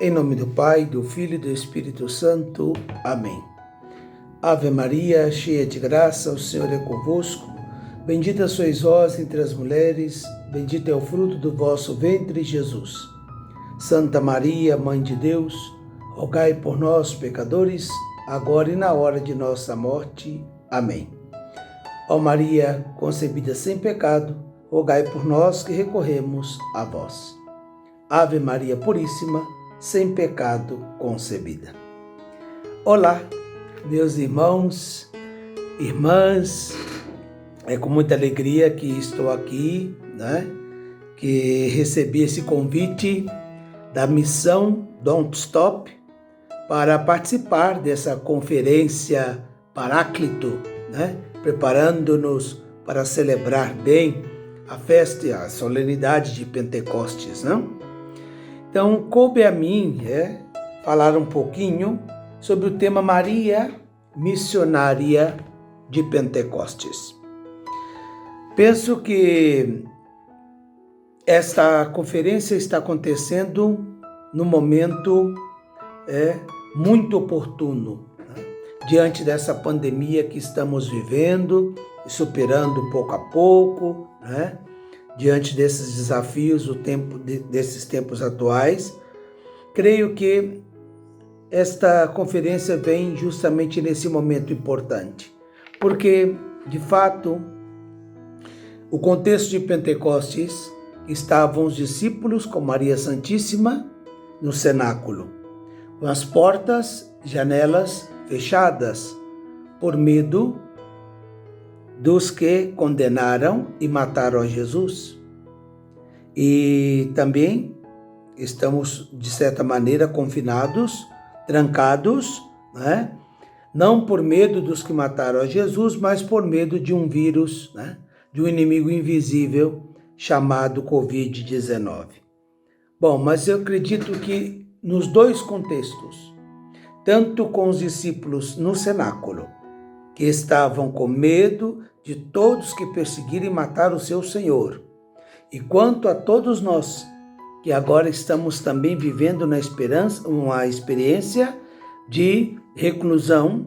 Em nome do Pai, do Filho e do Espírito Santo. Amém. Ave Maria, cheia de graça, o Senhor é convosco. Bendita sois vós entre as mulheres, bendito é o fruto do vosso ventre, Jesus. Santa Maria, Mãe de Deus, rogai por nós, pecadores, agora e na hora de nossa morte. Amém. Ó Maria, concebida sem pecado, rogai por nós que recorremos a vós. Ave Maria Puríssima, sem pecado concebida. Olá, meus irmãos, irmãs, é com muita alegria que estou aqui, que recebi esse convite da missão Don't Stop para participar dessa conferência Paráclito, preparando-nos para celebrar bem a festa e a solenidade de Pentecostes, não? Então, coube a mim falar um pouquinho sobre o tema Maria, missionária de Pentecostes. Penso que esta conferência está acontecendo no momento muito oportuno, diante dessa pandemia que estamos vivendo e superando pouco a pouco, diante desses desafios, desses tempos atuais. Creio que esta conferência vem justamente nesse momento importante, porque, de fato, o contexto de Pentecostes, estavam os discípulos com Maria Santíssima no cenáculo, com as portas, janelas fechadas, por medo dos que condenaram e mataram a Jesus. E também estamos, de certa maneira, confinados, trancados, não por medo dos que mataram a Jesus, mas por medo de um vírus, de um inimigo invisível chamado Covid-19. Bom, mas eu acredito que nos dois contextos, tanto com os discípulos no cenáculo, que estavam com medo de todos que perseguiram e mataram o seu Senhor, e quanto a todos nós, que agora estamos também vivendo uma experiência de reclusão,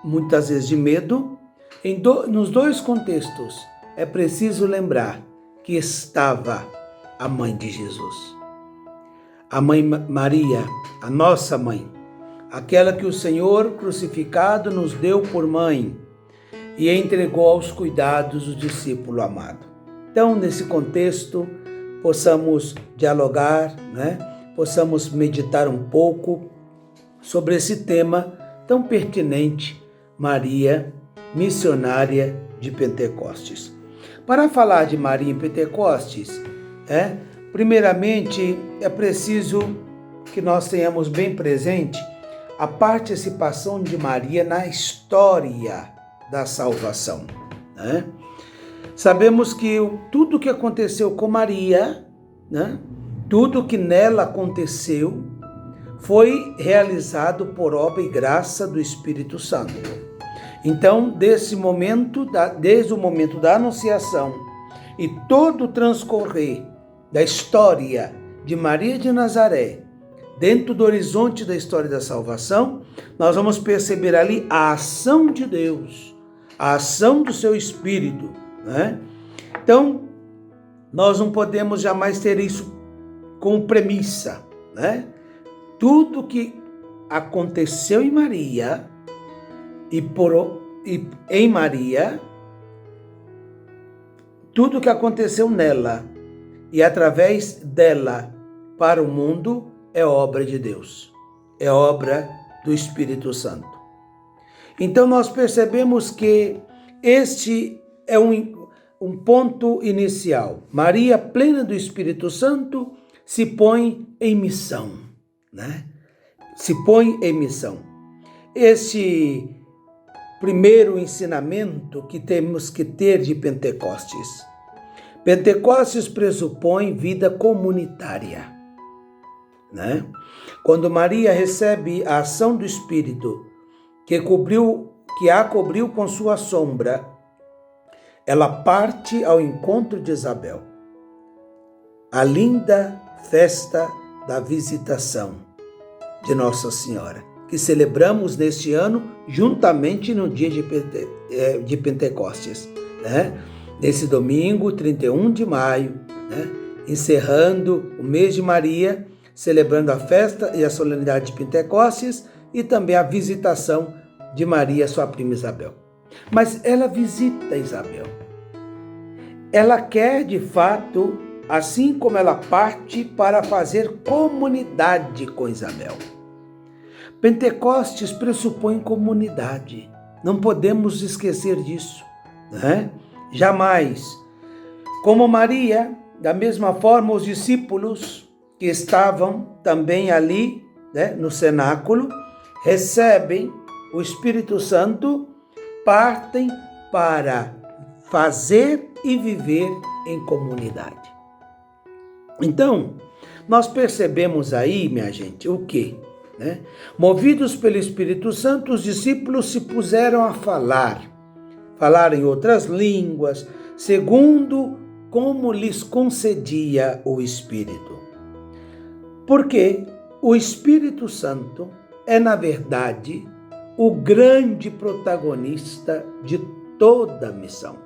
muitas vezes de medo, nos dois contextos é preciso lembrar que estava a mãe de Jesus. A mãe Maria, a nossa mãe, aquela que o Senhor crucificado nos deu por mãe e entregou aos cuidados do discípulo amado. Então, nesse contexto, possamos dialogar, possamos meditar um pouco sobre esse tema tão pertinente, Maria, missionária de Pentecostes. Para falar de Maria em Pentecostes, primeiramente é preciso que nós tenhamos bem presente a participação de Maria na história da salvação. Sabemos que tudo que aconteceu com Maria, tudo que nela aconteceu, foi realizado por obra e graça do Espírito Santo. Então, desde o momento da anunciação e todo o transcorrer da história de Maria de Nazaré, dentro do horizonte da história da salvação, nós vamos perceber ali a ação de Deus, a ação do seu Espírito. Então, nós não podemos jamais ter isso como premissa. Tudo que aconteceu em Maria e em Maria, tudo que aconteceu nela e através dela para o mundo é obra de Deus, é obra do Espírito Santo. Então nós percebemos que este é um ponto inicial. Maria, plena do Espírito Santo, se põe em missão, Se põe em missão. Este primeiro ensinamento que temos que ter de Pentecostes. Pentecostes pressupõe vida comunitária, Quando Maria recebe a ação do Espírito, que a cobriu com sua sombra, ela parte ao encontro de Isabel. A linda festa da visitação, de Nossa Senhora, que celebramos neste ano juntamente no dia de Pentecostes, né? Nesse domingo, 31 de maio, né? Encerrando o mês de Maria, celebrando a festa e a solenidade de Pentecostes e também a visitação de Maria, sua prima Isabel. Mas ela visita Isabel. Ela quer, de fato, assim como ela parte para fazer comunidade com Isabel. Pentecostes pressupõe comunidade. Não podemos esquecer disso, né? Jamais. Como Maria, da mesma forma, os discípulos que estavam também ali, né, no cenáculo, recebem o Espírito Santo, partem para fazer e viver em comunidade. Então, nós percebemos aí, minha gente, o quê? Né? Movidos pelo Espírito Santo, os discípulos se puseram a falar em outras línguas, segundo como lhes concedia o Espírito. Porque o Espírito Santo é, na verdade, o grande protagonista de toda a missão.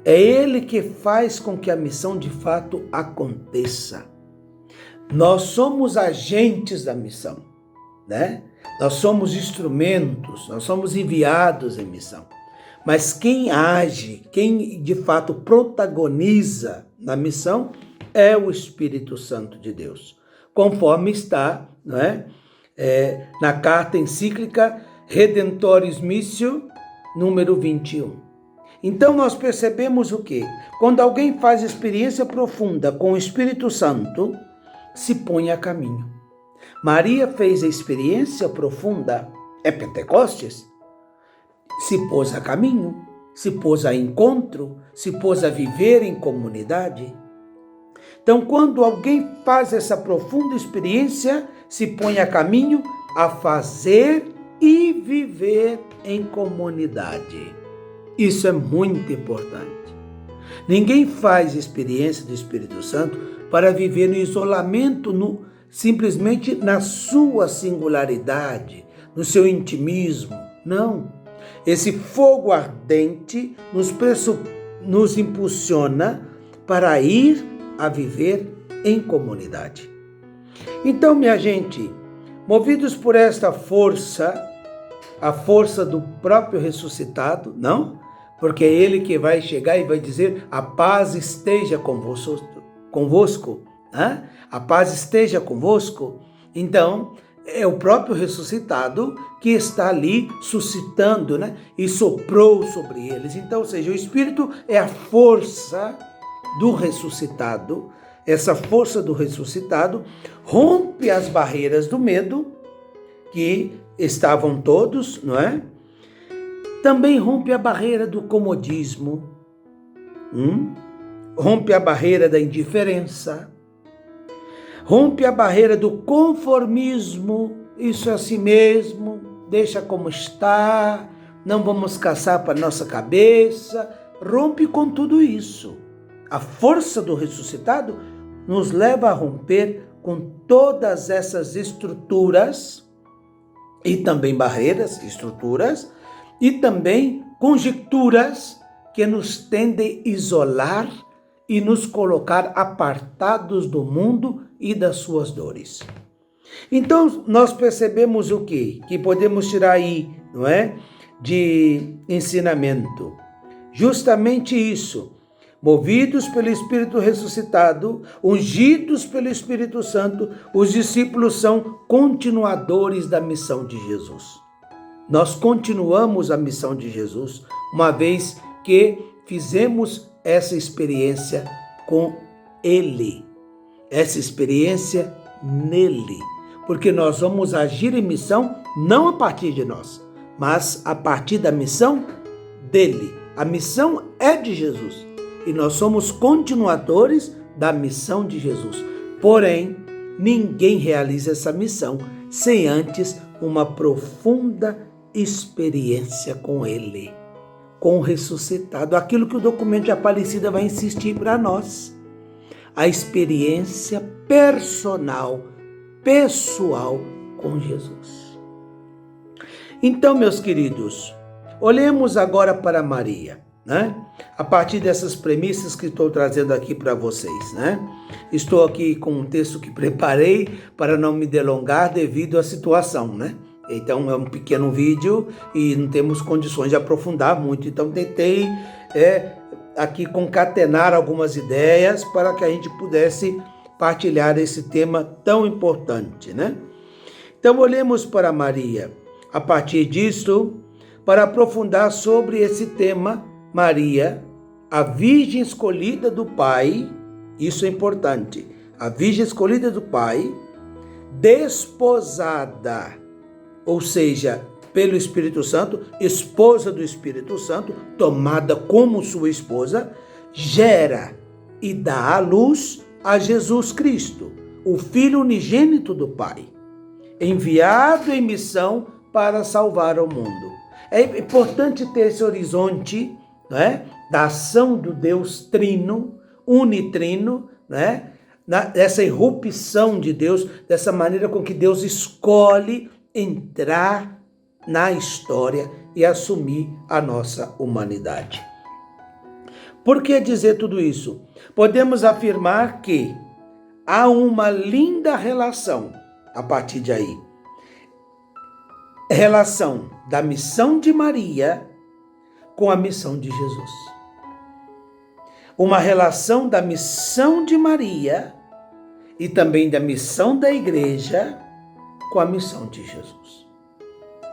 É ele que faz com que a missão de fato aconteça. Nós somos agentes da missão, né? Nós somos instrumentos, nós somos enviados em missão. Mas quem age, quem de fato protagoniza na missão é o Espírito Santo de Deus, conforme está, não é? Na carta encíclica Redemptoris Missio, número 21. Então nós percebemos o quê? Quando alguém faz experiência profunda com o Espírito Santo, se põe a caminho. Maria fez a experiência profunda, é Pentecostes, se pôs a caminho, se pôs a encontro, se pôs a viver em comunidade. Então, quando alguém faz essa profunda experiência, se põe a caminho a fazer e viver em comunidade. Isso é muito importante. Ninguém faz experiência do Espírito Santo para viver no isolamento, simplesmente na sua singularidade, no seu intimismo. Não. Esse fogo ardente nos impulsiona para ir a viver em comunidade. Então, minha gente, movidos por esta força, a força do próprio ressuscitado, não? Porque é ele que vai chegar e vai dizer: a paz esteja convosco, né? A paz esteja convosco. Então, é o próprio ressuscitado que está ali suscitando, né? E soprou sobre eles. Então, ou seja, o Espírito é a força do ressuscitado. Essa força do ressuscitado rompe as barreiras do medo que estavam todos, não é? Também rompe a barreira do comodismo, rompe a barreira da indiferença, rompe a barreira do conformismo, isso é assim mesmo, deixa como está, não vamos caçar para nossa cabeça, rompe com tudo isso. A força do ressuscitado nos leva a romper com todas essas estruturas e também barreiras, estruturas, e também conjecturas que nos tendem a isolar e nos colocar apartados do mundo e das suas dores. Então, nós percebemos o quê? Que podemos tirar aí, não é? De ensinamento. Justamente isso. Movidos pelo Espírito ressuscitado, ungidos pelo Espírito Santo, os discípulos são continuadores da missão de Jesus. Nós continuamos a missão de Jesus, uma vez que fizemos essa experiência com Ele, essa experiência nele, porque nós vamos agir em missão não a partir de nós, mas a partir da missão dele. A missão é de Jesus e nós somos continuadores da missão de Jesus. Porém, ninguém realiza essa missão sem antes uma profunda experiência com Ele, com o ressuscitado. Aquilo que o documento de Aparecida vai insistir para nós. A experiência personal pessoal com Jesus. Então, meus queridos, olhemos agora para Maria, né? A partir dessas premissas que estou trazendo aqui para vocês, né? Estou aqui com um texto que preparei para não me delongar devido à situação, né? Então é um pequeno vídeo e não temos condições de aprofundar muito, então tentei aqui concatenar algumas ideias para que a gente pudesse partilhar esse tema tão importante, né? Então olhemos para Maria, a partir disso, para aprofundar sobre esse tema, Maria, a Virgem escolhida do Pai, isso é importante, a Virgem escolhida do Pai, desposada, ou seja, pelo Espírito Santo, esposa do Espírito Santo, tomada como sua esposa, gera e dá à luz a Jesus Cristo, o Filho unigênito do Pai, enviado em missão para salvar o mundo. É importante ter esse horizonte, né, da ação do Deus trino, unitrino, né, dessa irrupção de Deus, dessa maneira com que Deus escolhe entrar na história e assumir a nossa humanidade. Por que dizer tudo isso? Podemos afirmar que há uma linda relação a partir de aí. Relação da missão de Maria com a missão de Jesus. Uma relação da missão de Maria e também da missão da igreja com a missão de Jesus.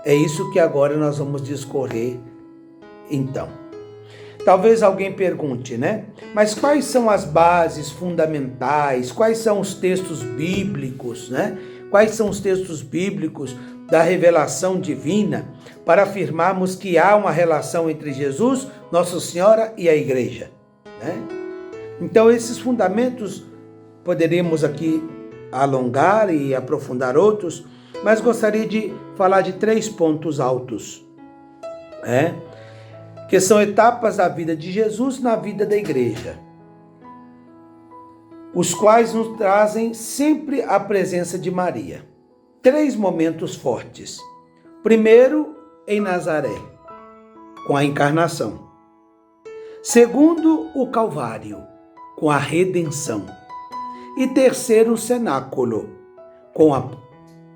É isso que agora nós vamos discorrer, então. Talvez alguém pergunte, né? Mas quais são as bases fundamentais? Quais são os textos bíblicos, né? Quais são os textos bíblicos da revelação divina para afirmarmos que há uma relação entre Jesus, Nossa Senhora e a igreja, né? Então, esses fundamentos poderíamos aqui alongar e aprofundar outros, mas gostaria de falar de 3 pontos altos, que são etapas da vida de Jesus na vida da igreja, os quais nos trazem sempre a presença de Maria. 3 momentos fortes. Primeiro, em Nazaré, com a encarnação. Segundo, o Calvário, com a redenção. E terceiro, o cenáculo, com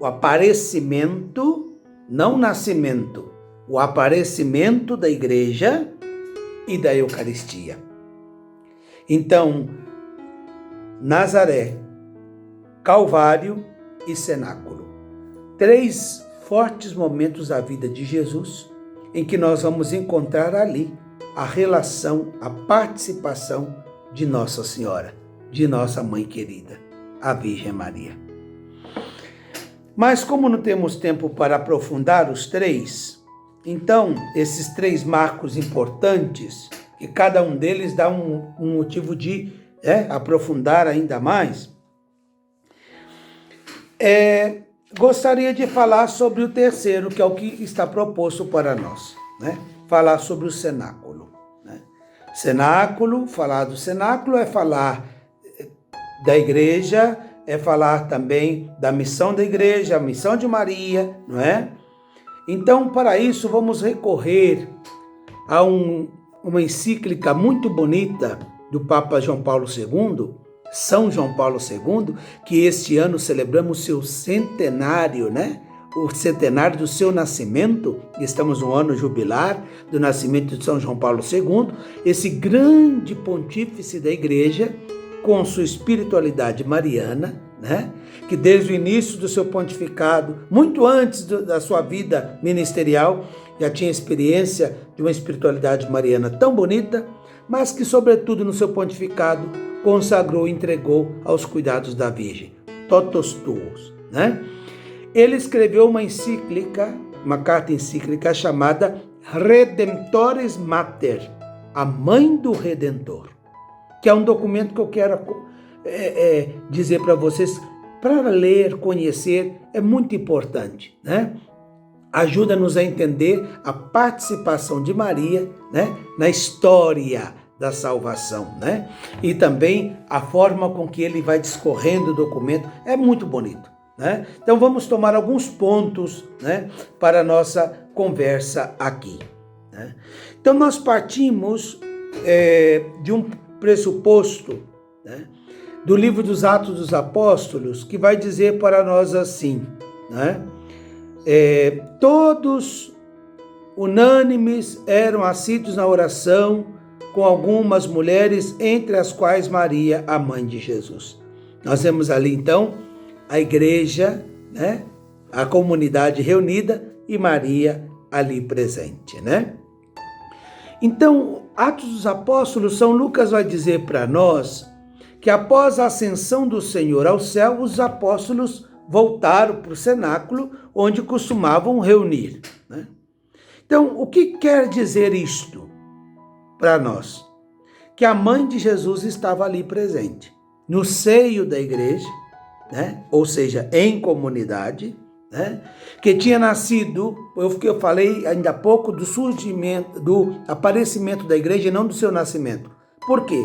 o aparecimento, não nascimento, o aparecimento da igreja e da Eucaristia. Então, Nazaré, Calvário e cenáculo. 3 fortes momentos da vida de Jesus em que nós vamos encontrar ali a relação, a participação de Nossa Senhora, de nossa mãe querida, a Virgem Maria. Mas como não temos tempo para aprofundar os 3, então esses 3 marcos importantes, que cada um deles dá um motivo de aprofundar ainda mais, gostaria de falar sobre o terceiro, que é o que está proposto para nós, né? Falar sobre o cenáculo, né? Cenáculo, falar do cenáculo é falar da igreja, é falar também da missão da igreja, a missão de Maria, não é? Então, para isso, vamos recorrer a uma encíclica muito bonita do Papa João Paulo II, São João Paulo II, que este ano celebramos seu centenário, né? O centenário do seu nascimento, estamos no ano jubilar do nascimento de São João Paulo II, esse grande pontífice da igreja, com sua espiritualidade mariana, né? Que desde o início do seu pontificado, muito antes da sua vida ministerial, já tinha experiência de uma espiritualidade mariana tão bonita, mas que, sobretudo no seu pontificado, consagrou e entregou aos cuidados da Virgem, totus tuos, né? Ele escreveu uma encíclica, uma carta encíclica chamada Redemptoris Mater, a Mãe do Redentor, que é um documento que eu quero dizer para vocês, para ler, conhecer, é muito importante, né? Ajuda-nos a entender a participação de Maria, né, na história da salvação, né? E também a forma com que ele vai discorrendo o documento é muito bonito. né? Então vamos tomar alguns pontos, né, para a nossa conversa aqui, né? Então nós partimos de um pressuposto, né, do livro dos Atos dos Apóstolos, que vai dizer para nós assim, né? Todos unânimes eram assíduos na oração, com algumas mulheres, entre as quais Maria, a mãe de Jesus. Nós vemos ali então a igreja, né, a comunidade reunida e Maria ali presente, né? Então, Atos dos Apóstolos, São Lucas vai dizer para nós que após a ascensão do Senhor ao céu, os apóstolos voltaram para o cenáculo onde costumavam reunir, né? Então, o que quer dizer isto para nós? Que a mãe de Jesus estava ali presente, no seio da igreja, né? Ou seja, em comunidade, né? Que tinha nascido, eu falei ainda há pouco do surgimento, do aparecimento da igreja e não do seu nascimento. Por quê?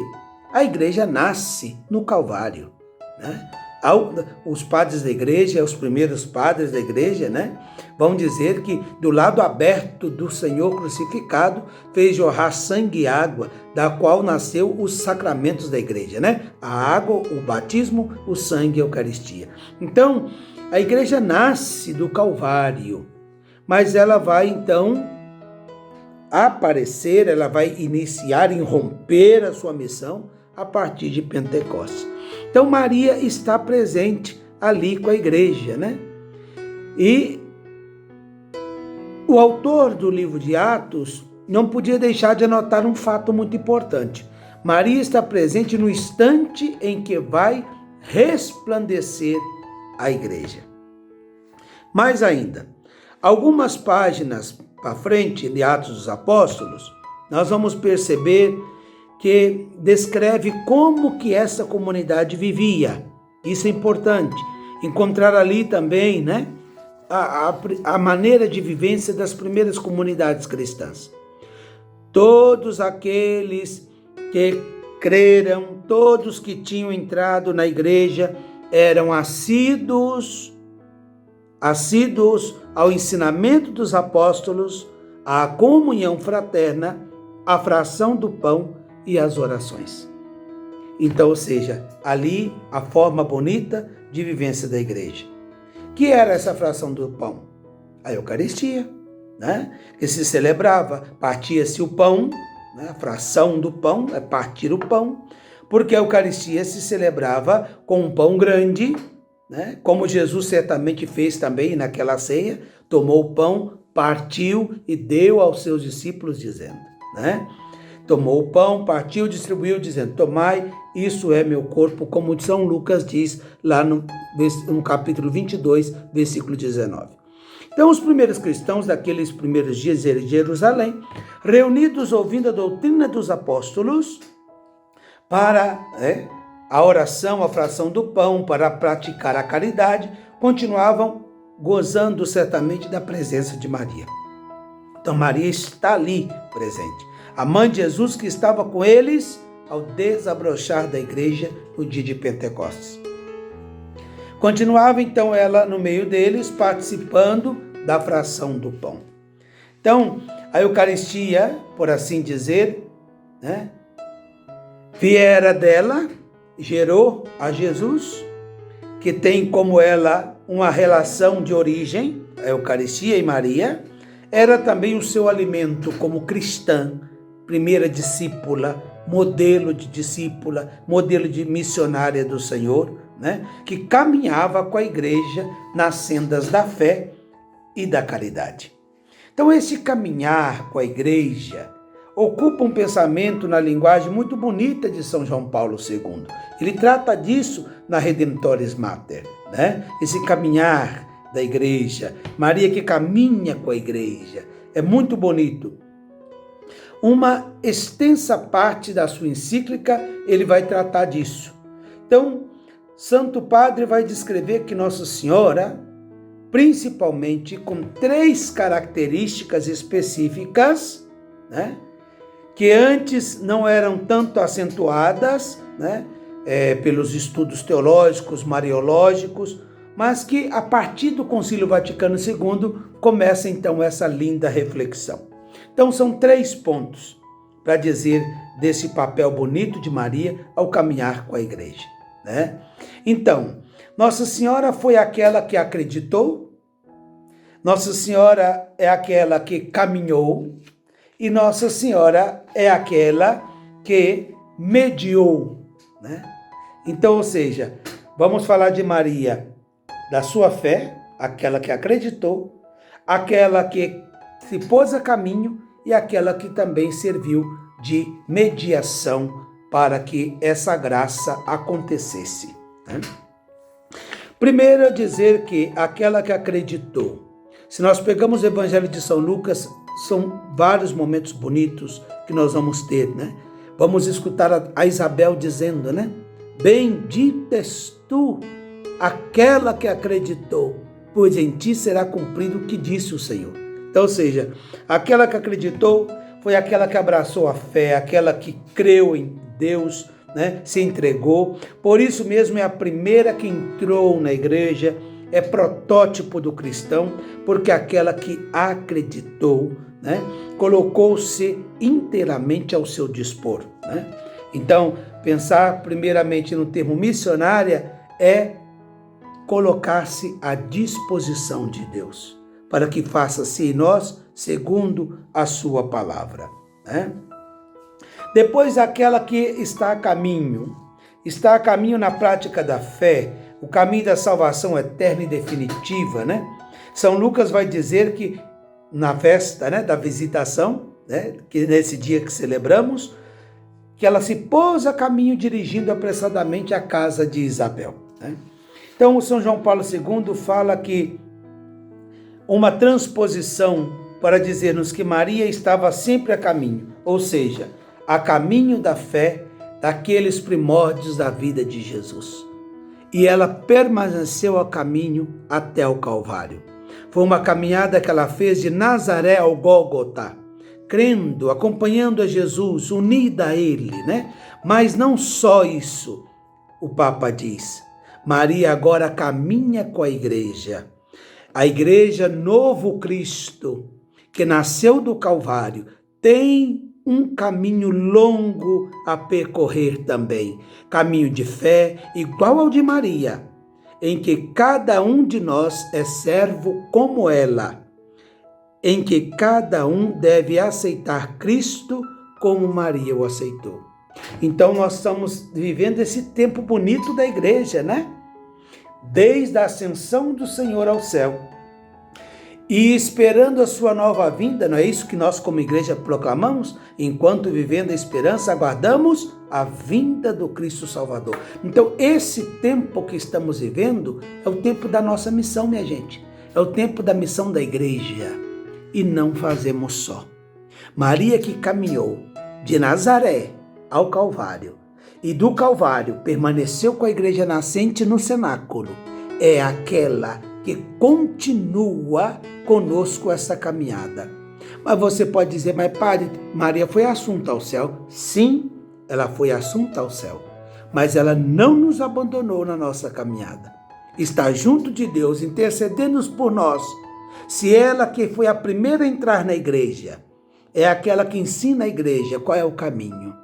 A igreja nasce no Calvário, né? Os padres da igreja, os primeiros padres da igreja, né, vão dizer que do lado aberto do Senhor crucificado fez jorrar sangue e água, da qual nasceu os sacramentos da igreja, né? A água, o batismo, o sangue e a Eucaristia. Então, a igreja nasce do Calvário, mas ela vai então aparecer, ela vai iniciar, irromper a sua missão a partir de Pentecostes. Então Maria está presente ali com a igreja, né? E o autor do livro de Atos não podia deixar de anotar um fato muito importante. Maria está presente no instante em que vai resplandecer a igreja. Mais ainda, algumas páginas para frente de Atos dos Apóstolos, nós vamos perceber que descreve como que essa comunidade vivia. Isso é importante. Encontrar ali também, né, a maneira de vivência das primeiras comunidades cristãs. Todos aqueles que creram, todos que tinham entrado na igreja, eram assíduos ao ensinamento dos apóstolos, à comunhão fraterna, à fração do pão e as orações. Então, ou seja, ali a forma bonita de vivência da igreja. Que era essa fração do pão? A Eucaristia, né? Que se celebrava, partia-se o pão, né? A fração do pão é partir o pão, porque a Eucaristia se celebrava com um pão grande, né? Como Jesus certamente fez também naquela ceia, tomou o pão, partiu e deu aos seus discípulos, dizendo, né? Tomou o pão, partiu, distribuiu, dizendo, tomai, isso é meu corpo, como São Lucas diz lá no capítulo 22, versículo 19. Então, os primeiros cristãos daqueles primeiros dias de Jerusalém, reunidos ouvindo a doutrina dos apóstolos, para a oração, a fração do pão, para praticar a caridade, continuavam gozando certamente da presença de Maria. Então, Maria está ali presente. A mãe de Jesus que estava com eles ao desabrochar da igreja no dia de Pentecostes. Continuava então ela no meio deles, participando da fração do pão. Então, a Eucaristia, por assim dizer, né, viera dela, gerou a Jesus, que tem como ela uma relação de origem, a Eucaristia e Maria, era também o seu alimento como cristã, primeira discípula, modelo de discípula, modelo de missionária do Senhor, né? Que caminhava com a igreja nas sendas da fé e da caridade. Então, esse caminhar com a igreja ocupa um pensamento na linguagem muito bonita de São João Paulo II. Ele trata disso na Redemptoris Mater, né? Esse caminhar da igreja, Maria que caminha com a igreja, é muito bonito. Uma extensa parte da sua encíclica, ele vai tratar disso. Então, Santo Padre vai descrever que Nossa Senhora, principalmente com 3 características específicas, né, que antes não eram tanto acentuadas, né, pelos estudos teológicos, mariológicos, mas que a partir do Concílio Vaticano II começa então essa linda reflexão. Então são 3 pontos para dizer desse papel bonito de Maria ao caminhar com a igreja, né? Então, Nossa Senhora foi aquela que acreditou, Nossa Senhora é aquela que caminhou e Nossa Senhora é aquela que mediou, né? Então, ou seja, vamos falar de Maria, da sua fé, aquela que acreditou, aquela que se pôs a caminho e aquela que também serviu de mediação para que essa graça acontecesse, né? Primeiro é dizer que aquela que acreditou. Se nós pegamos o Evangelho de São Lucas, são vários momentos bonitos que nós vamos ter, né? Vamos escutar a Isabel dizendo, né? Bendita és tu, aquela que acreditou, pois em ti será cumprido o que disse o Senhor. Então, ou seja, aquela que acreditou foi aquela que abraçou a fé, aquela que creu em Deus, né? Se entregou. Por isso mesmo é a primeira que entrou na igreja, é protótipo do cristão, porque aquela que acreditou, né? Colocou-se inteiramente ao seu dispor, né? Então, pensar primeiramente no termo missionária é colocar-se à disposição de Deus, para que faça-se em nós segundo a sua palavra, né? Depois, aquela que está a caminho na prática da fé, o caminho da salvação eterna e definitiva, né? São Lucas vai dizer que na festa, né, da visitação, né, que nesse dia que celebramos, que ela se pôs a caminho dirigindo apressadamente a casa de Isabel, né? Então, o São João Paulo II fala que uma transposição para dizer-nos que Maria estava sempre a caminho, ou seja, a caminho da fé daqueles primórdios da vida de Jesus. E ela permaneceu a caminho até o Calvário. Foi uma caminhada que ela fez de Nazaré ao Gólgota, crendo, acompanhando a Jesus, unida a Ele, né? Mas não só isso, o Papa diz. Maria agora caminha com a igreja. A igreja Novo Cristo, que nasceu do Calvário, tem um caminho longo a percorrer também. Caminho de fé igual ao de Maria, em que cada um de nós é servo como ela, em que cada um deve aceitar Cristo como Maria o aceitou. Então nós estamos vivendo esse tempo bonito da igreja, né? Desde a ascensão do Senhor ao céu e esperando a sua nova vinda, não é isso que nós como igreja proclamamos? Enquanto vivendo a esperança, aguardamos a vinda do Cristo Salvador. Então esse tempo que estamos vivendo é o tempo da nossa missão, minha gente. É o tempo da missão da igreja. E não fazemos só. Maria que caminhou de Nazaré ao Calvário e do Calvário permaneceu com a igreja nascente no cenáculo, é aquela que continua conosco essa caminhada. Mas você pode dizer, mas padre, Maria foi assunta ao céu. Sim, ela foi assunta ao céu, mas ela não nos abandonou na nossa caminhada. Está junto de Deus, intercedendo por nós. Se ela que foi a primeira a entrar na igreja, é aquela que ensina a igreja qual é o caminho.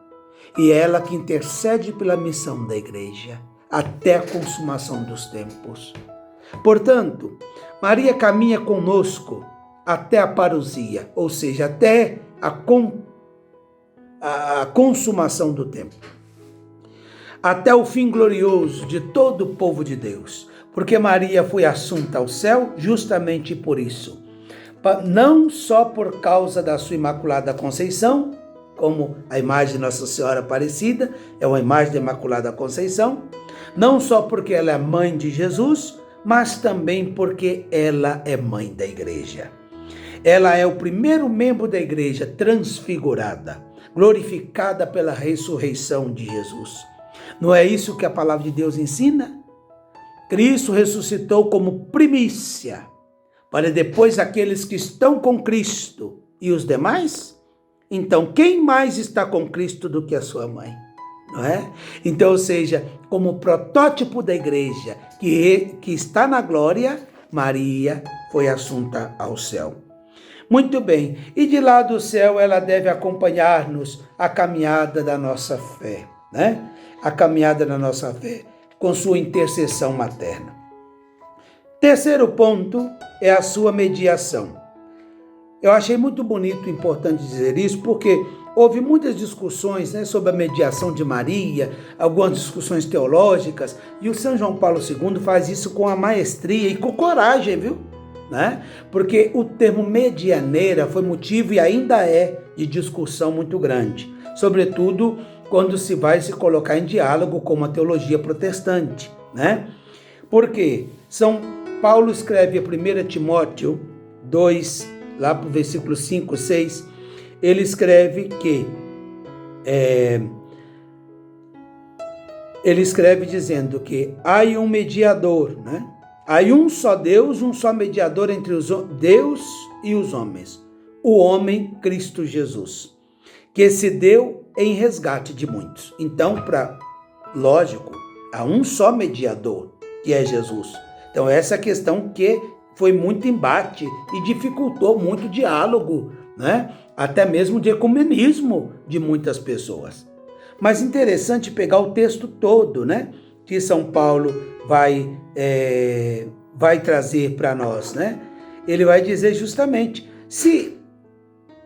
E é ela que intercede pela missão da igreja, até a consumação dos tempos. Portanto, Maria caminha conosco até a parousia, ou seja, até a consumação do tempo. Até o fim glorioso de todo o povo de Deus. Porque Maria foi assunta ao céu justamente por isso. Não só por causa da sua Imaculada Conceição, como a imagem de Nossa Senhora Aparecida é uma imagem da Imaculada Conceição, não só porque ela é mãe de Jesus, mas também porque ela é mãe da igreja. Ela é o primeiro membro da igreja transfigurada, glorificada pela ressurreição de Jesus. Não é isso que a palavra de Deus ensina? Cristo ressuscitou como primícia, para depois aqueles que estão com Cristo e os demais? Então, quem mais está com Cristo do que a sua mãe? não é? Então, ou seja, como protótipo da igreja que está na glória, Maria foi assunta ao céu. Muito bem, e de lá do céu ela deve acompanhar-nos a caminhada da nossa fé, né? A caminhada da nossa fé, com sua intercessão materna. Terceiro ponto é a sua mediação. Eu achei muito bonito e importante dizer isso, porque houve muitas discussões, né, sobre a mediação de Maria, algumas discussões teológicas, e o São João Paulo II faz isso com a maestria e com coragem, viu? Né? Porque o termo medianeira foi motivo e ainda é de discussão muito grande, sobretudo quando se vai se colocar em diálogo com uma teologia protestante, né? Porque São Paulo escreve a 1 Timóteo 2, lá para o versículo 5, 6, ele escreve que ele escreve dizendo que há um mediador, né? Há um só Deus, um só mediador entre Deus e os homens, o homem Cristo Jesus, que se deu em resgate de muitos. Então, lógico, há um só mediador, que é Jesus. Então, essa questão que foi muito embate e dificultou muito o diálogo, né? Até mesmo de ecumenismo de muitas pessoas. Mas interessante pegar o texto todo, né? Que São Paulo vai trazer para nós, né? Ele vai dizer justamente, se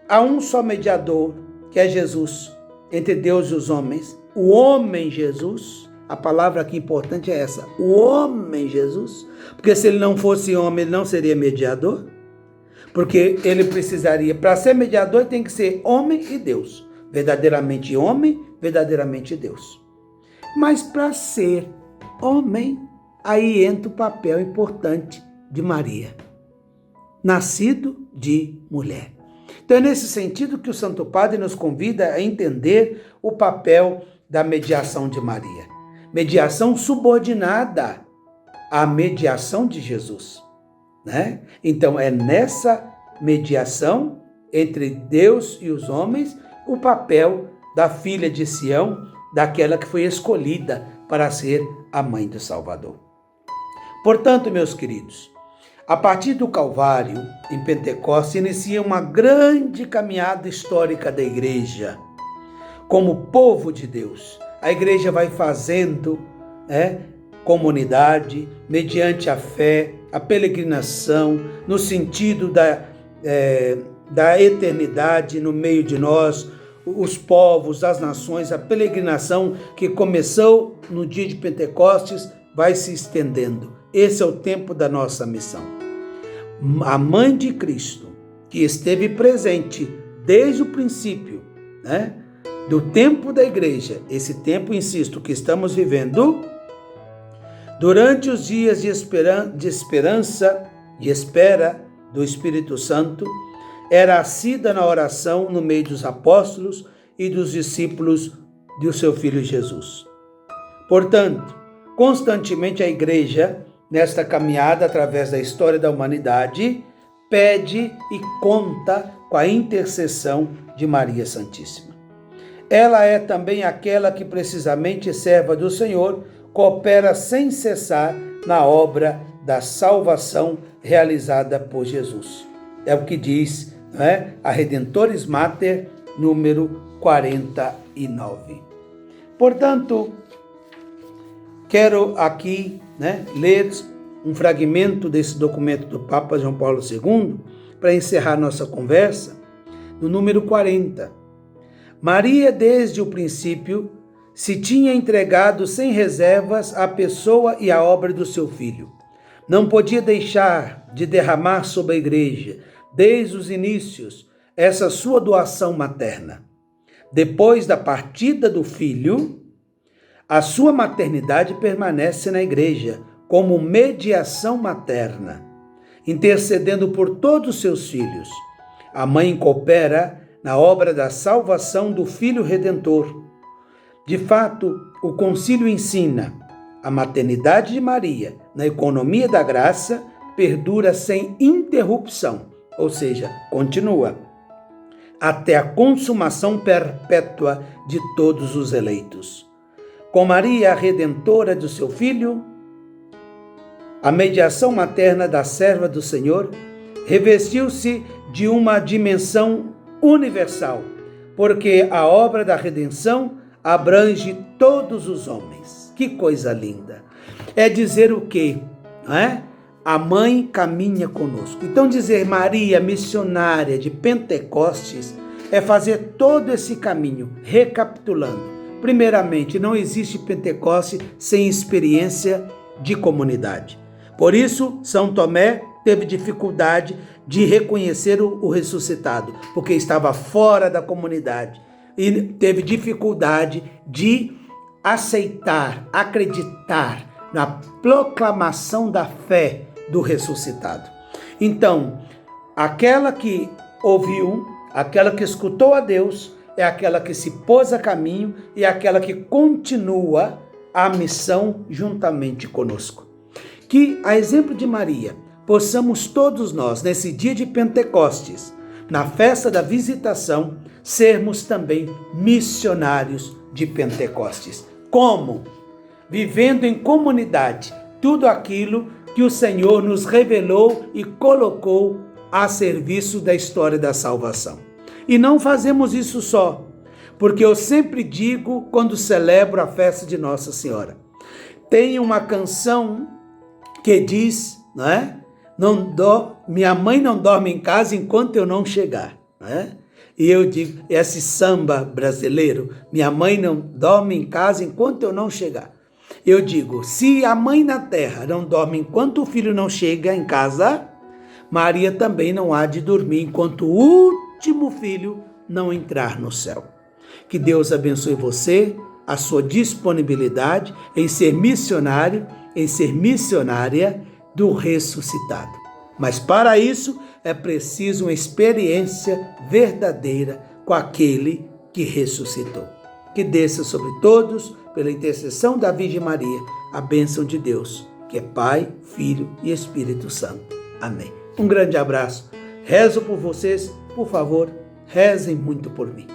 há um só mediador, que é Jesus, entre Deus e os homens, o homem Jesus, a palavra aqui importante é essa, o homem Jesus, porque se ele não fosse homem, ele não seria mediador, porque ele precisaria, para ser mediador, tem que ser homem e Deus, verdadeiramente homem, verdadeiramente Deus. Mas para ser homem, aí entra o papel importante de Maria, nascido de mulher. Então é nesse sentido que o Santo Padre nos convida a entender o papel da mediação de Maria. Mediação subordinada à mediação de Jesus, né? Então é nessa mediação entre Deus e os homens o papel da filha de Sião, daquela que foi escolhida para ser a mãe do Salvador. Portanto, meus queridos, a partir do Calvário, em Pentecostes, inicia uma grande caminhada histórica da igreja. Como povo de Deus, a igreja vai fazendo comunidade, mediante a fé, a peregrinação, no sentido da eternidade no meio de nós, os povos, as nações, a peregrinação que começou no dia de Pentecostes vai se estendendo. Esse é o tempo da nossa missão. A mãe de Cristo, que esteve presente desde o princípio, né, do tempo da igreja, esse tempo, insisto, que estamos vivendo, durante os dias de esperança e espera do Espírito Santo, era assídua na oração no meio dos apóstolos e dos discípulos do seu Filho Jesus. Portanto, constantemente a igreja, nesta caminhada através da história da humanidade, pede e conta com a intercessão de Maria Santíssima. Ela é também aquela que, precisamente serva do Senhor, coopera sem cessar na obra da salvação realizada por Jesus. É o que diz, não é? A Redemptoris Mater, número 49. Portanto, quero aqui, ler um fragmento desse documento do Papa João Paulo II para encerrar nossa conversa, no número 40. Maria, desde o princípio, se tinha entregado sem reservas à pessoa e à obra do seu Filho. Não podia deixar de derramar sobre a Igreja, desde os inícios, essa sua doação materna. Depois da partida do Filho, a sua maternidade permanece na Igreja como mediação materna, intercedendo por todos os seus filhos. A mãe coopera na obra da salvação do Filho Redentor. De fato, o concílio ensina: a maternidade de Maria, na economia da graça, perdura sem interrupção, ou seja, continua, até a consumação perpétua de todos os eleitos. com Maria, a redentora do seu Filho, a mediação materna da serva do Senhor, revestiu-se de uma dimensão universal, porque a obra da redenção abrange todos os homens. Que coisa linda! É dizer o quê? Não é? A mãe caminha conosco. Então dizer Maria, missionária de Pentecostes, é fazer todo esse caminho, recapitulando. Primeiramente, não existe Pentecoste sem experiência de comunidade. Por isso, São Tomé teve dificuldade de reconhecer o ressuscitado, porque estava fora da comunidade e teve dificuldade de aceitar, acreditar na proclamação da fé do ressuscitado. Então, aquela que ouviu, aquela que escutou a Deus, é aquela que se pôs a caminho e é aquela que continua a missão juntamente conosco. Que, a exemplo de Maria, possamos todos nós, nesse dia de Pentecostes, na festa da visitação, sermos também missionários de Pentecostes. Como? Vivendo em comunidade tudo aquilo que o Senhor nos revelou e colocou a serviço da história da salvação. E não fazemos isso só, porque eu sempre digo quando celebro a festa de Nossa Senhora. Tem uma canção que diz, não é? Minha mãe não dorme em casa enquanto eu não chegar, não é? E eu digo, esse samba brasileiro, minha mãe não dorme em casa enquanto eu não chegar. Eu digo, se a mãe na terra não dorme enquanto o filho não chega em casa, Maria também não há de dormir enquanto o último filho não entrar no céu. Que Deus abençoe você, a sua disponibilidade em ser missionário, em ser missionária do ressuscitado. Mas para isso é preciso uma experiência verdadeira com aquele que ressuscitou. Que desça sobre todos, pela intercessão da Virgem Maria, a bênção de Deus, que é Pai, Filho e Espírito Santo. Amém. Um grande abraço. Rezo por vocês. Por favor, rezem muito por mim.